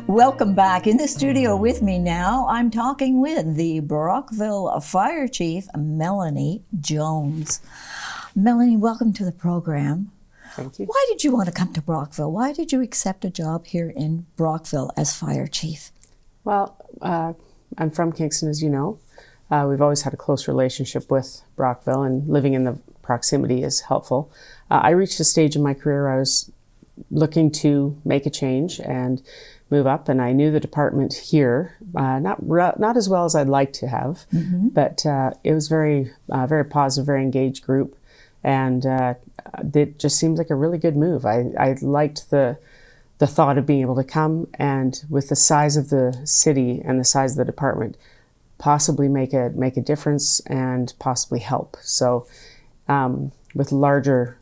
Welcome back. In the studio with me now, I'm talking with the Brockville Fire Chief, Melanie Jones. Melanie, welcome to the program. Thank you. Why did you want to come to Brockville? Why did you accept a job here in Brockville as Fire Chief? Well, I'm from Kingston, as you know. We've always had a close relationship with Brockville, and living in the proximity is helpful. I reached a stage in my career where I was looking to make a change and move up, and I knew the department here, not as well as I'd like to have, but it was very positive, very engaged group, and it just seemed like a really good move. I liked the thought of being able to come and, with the size of the city and the size of the department, possibly make a difference and possibly help. So with larger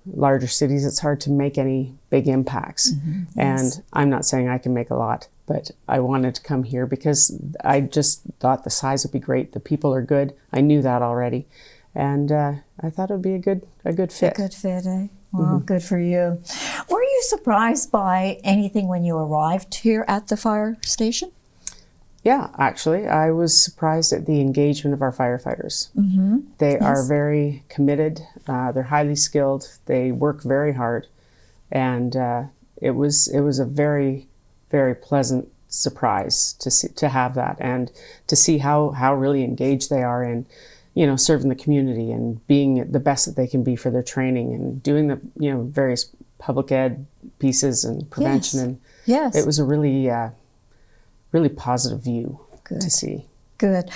cities, it's hard to make any big impacts. Yes. And I'm not saying I can make a lot, but I wanted to come here because I just thought the size would be great. The people are good. I knew that already. And I thought it would be a good fit. A good fit, eh? Well, good for you. Were you surprised by anything when you arrived here at the fire station? Yeah, actually, I was surprised at the engagement of our firefighters. They are very committed. They're highly skilled. They work very hard, and it was a very, very pleasant surprise to have that, and to see how really engaged they are in, serving the community and being the best that they can be for their training and doing the various public ed pieces and prevention. And it was a really positive view to see. Good.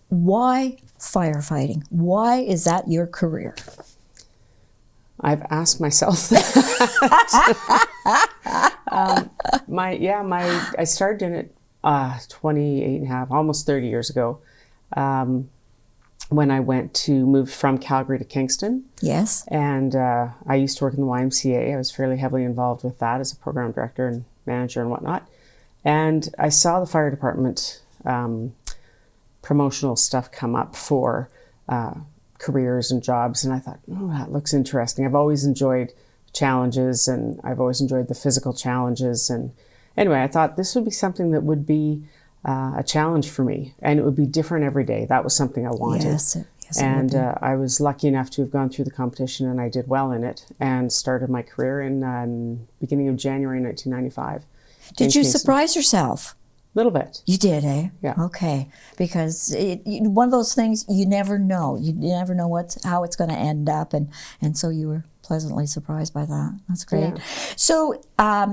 Why firefighting? Why is that your career? I've asked myself that. I started in it 28 and a half, almost 30 years ago, when I moved from Calgary to Kingston. Yes. And I used to work in the YMCA. I was fairly heavily involved with that as a program director and manager and whatnot. And I saw the fire department promotional stuff come up for careers and jobs, and I thought, oh, that looks interesting. I've always enjoyed challenges, and I've always enjoyed the physical challenges. And anyway, I thought this would be something that would be a challenge for me, and it would be different every day. That was something I wanted. Yes, and I was lucky enough to have gone through the competition, and I did well in it, and started my career in beginning of January 1995. Did you surprise yourself? A little bit. You did, eh? Yeah. Okay. Because one of those things, you never know. You never know how it's going to end up, and so you were pleasantly surprised by that. That's great. Yeah. So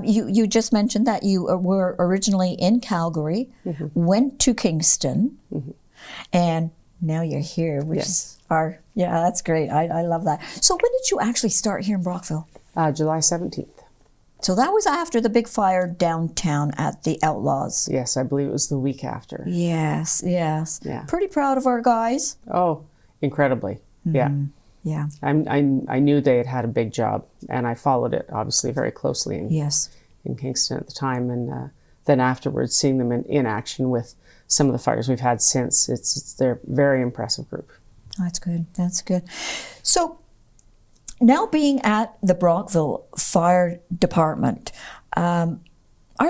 you just mentioned that you were originally in Calgary, went to Kingston, and now you're here, which is that's great. I love that. So when did you actually start here in Brockville? July 17th. So that was after the big fire downtown at the Outlaws. Yes, I believe it was the week after. Yes. Yeah. Pretty proud of our guys. Oh, incredibly. Yeah. I knew they had a big job, and I followed it obviously very closely in Kingston at the time, and then afterwards seeing them in action with some of the fires we've had since. They're a very impressive group. That's good. So now being at the Brockville Fire Department, are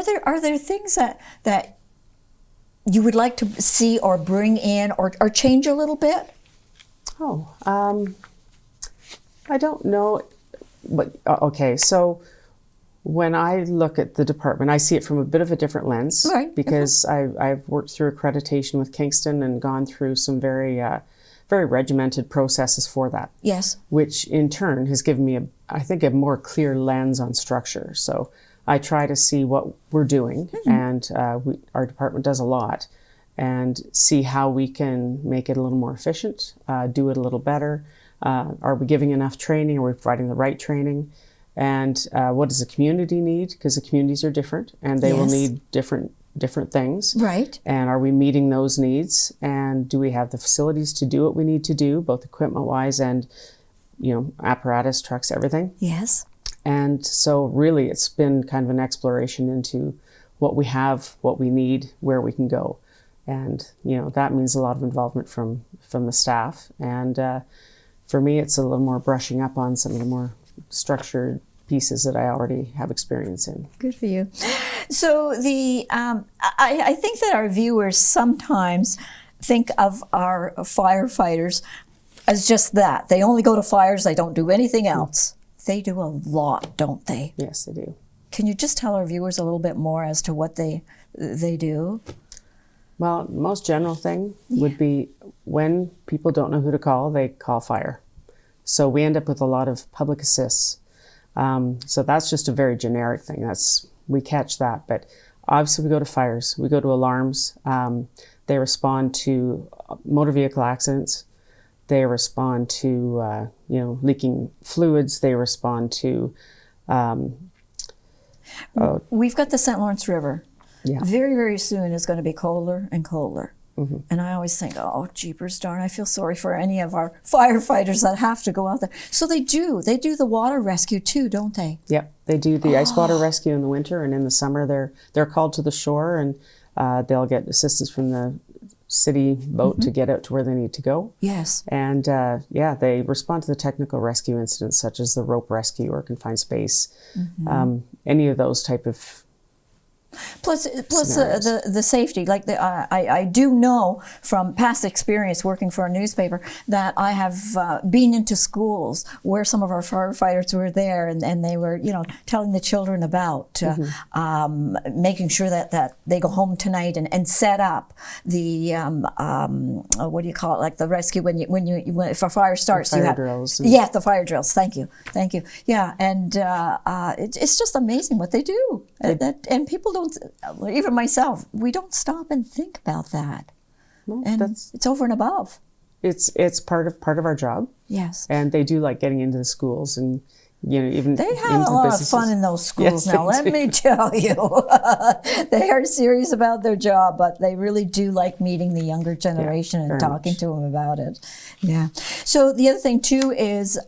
there things that you would like to see or bring in or change a little bit? I don't know. But okay, so when I look at the department, I see it from a bit of a different lens, right? Because I've worked through accreditation with Kingston and gone through some very regimented processes for that. Yes. Which in turn has given me I think a more clear lens on structure. So I try to see what we're doing, and our department does a lot, and see how we can make it a little more efficient, do it a little better. Are we giving enough training? Are we providing the right training? And what does the community need? Because the communities are different, and they will need different things. Right. And are we meeting those needs? And do we have the facilities to do what we need to do, both equipment-wise and, apparatus, trucks, everything? Yes. And so really it's been kind of an exploration into what we have, what we need, where we can go. And, that means a lot of involvement from the staff. And for me, it's a little more brushing up on some of the more structured pieces that I already have experience in. Good for you. So I think that our viewers sometimes think of our firefighters as just that. They only go to fires, they don't do anything else. They do a lot, don't they? Yes, they do. Can you just tell our viewers a little bit more as to what they do? Well, the most general thing would be when people don't know who to call, they call fire. So we end up with a lot of public assists. So that's just a very generic thing. We catch that. But obviously we go to fires, we go to alarms. They respond to motor vehicle accidents. They respond to leaking fluids. They respond to. We've got the St. Lawrence River. Yeah. Very, very soon it's going to be colder and colder. Mm-hmm. And I always think, oh, jeepers darn, I feel sorry for any of our firefighters that have to go out there. So they do the water rescue too, don't they? Yep, they do the ice water rescue in the winter, and in the summer they're called to the shore, and they'll get assistance from the city boat to get out to where they need to go. Yes. And they respond to the technical rescue incidents such as the rope rescue or confined space, any of those type of Plus the safety, like I do know from past experience working for a newspaper that I have been into schools where some of our firefighters were there, and they were, telling the children about making sure that they go home tonight and set up the what do you call it, like the rescue when if a fire starts, the fire you have drills. the fire drills. Thank you. Yeah, and it's just amazing what they do, and people don't. Even myself, we don't stop and think about that. Well, and it's over and above. It's part of our job. Yes. And they do like getting into the schools and even they have a lot of fun in those schools. Yes, now, let me tell you, they are serious about their job, but they really do like meeting the younger generation and talking to them about it. Yeah. So the other thing too is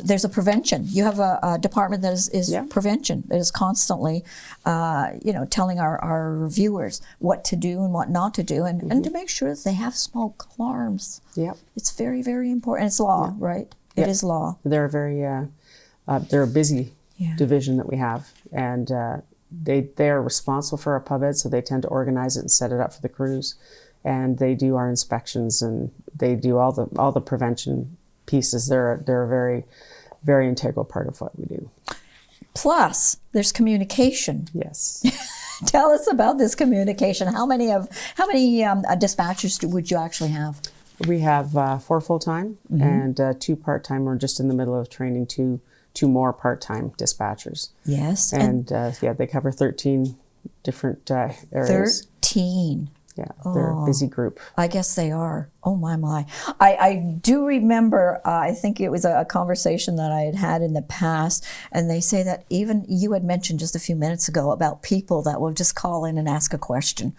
there's a prevention. You have a department that is prevention, that is constantly, telling our viewers what to do and what not to do, and to make sure that they have smoke alarms. Yep. It's very, very important. It's law, right? It is law. They're very. They're a busy division that we have, and they are responsible for our pub ed, so they tend to organize it and set it up for the crews, and they do our inspections, and they do all the prevention pieces. They're a very, very integral part of what we do. Plus, there's communication. Yes. Tell us about this communication. How many dispatchers would you actually have? We have 4 full-time and 2 part-time. We're just in the middle of training two more part-time dispatchers. Yes. And they cover 13 different areas. 13. Yeah, they're a busy group. I guess they are. Oh, my. I do remember, I think it was a conversation that I had in the past, and they say that even you had mentioned just a few minutes ago about people that will just call in and ask a question.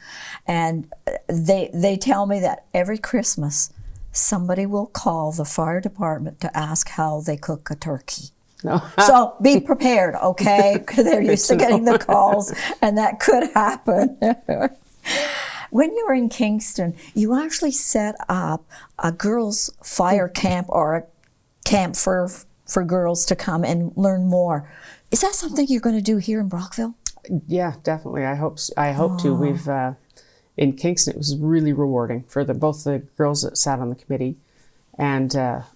And they tell me that every Christmas, somebody will call the fire department to ask how they cook a turkey. No. So be prepared, okay? Because they're used to getting the calls, and that could happen. When you were in Kingston, you actually set up a girls' fire camp or a camp for girls to come and learn more. Is that something you're going to do here in Brockville? Yeah, definitely. I hope to. We've in Kingston, it was really rewarding for both the girls that sat on the committee, and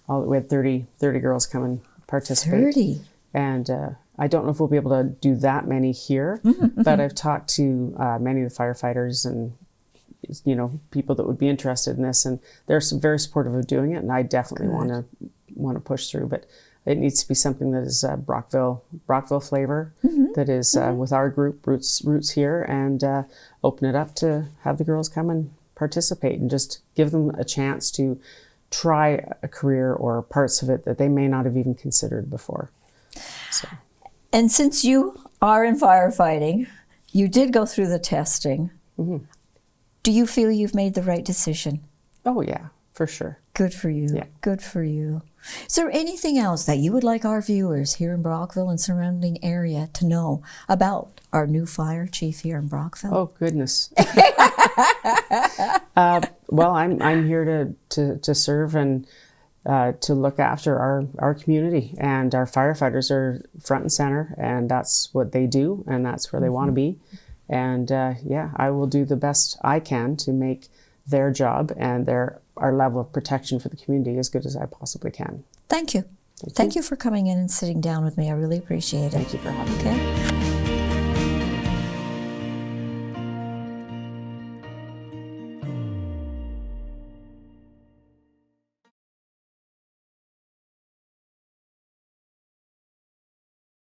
we had 30 girls come and participate. 30. And I don't know if we'll be able to do that many here, but I've talked to many of the firefighters and people that would be interested in this, and they're very supportive of doing it, and I definitely want to push through, but it needs to be something that is Brockville flavor, that is with our group roots here, and open it up to have the girls come and participate and just give them a chance to try a career or parts of it that they may not have even considered before. So. And since you are in firefighting, you did go through the testing. Do you feel you've made the right decision? Oh, yeah, for sure. Good for you. Yeah. Good for you. Is there anything else that you would like our viewers here in Brockville and surrounding area to know about our new fire chief here in Brockville? Oh, goodness. Well, I'm here to serve, and to look after our community, and our firefighters are front and center, and that's what they do, and that's where they want to be. And yeah, I will do the best I can to make their job and our level of protection for the community as good as I possibly can. Thank you. Thank you for coming in and sitting down with me. I really appreciate it. Thank you for having me. Okay.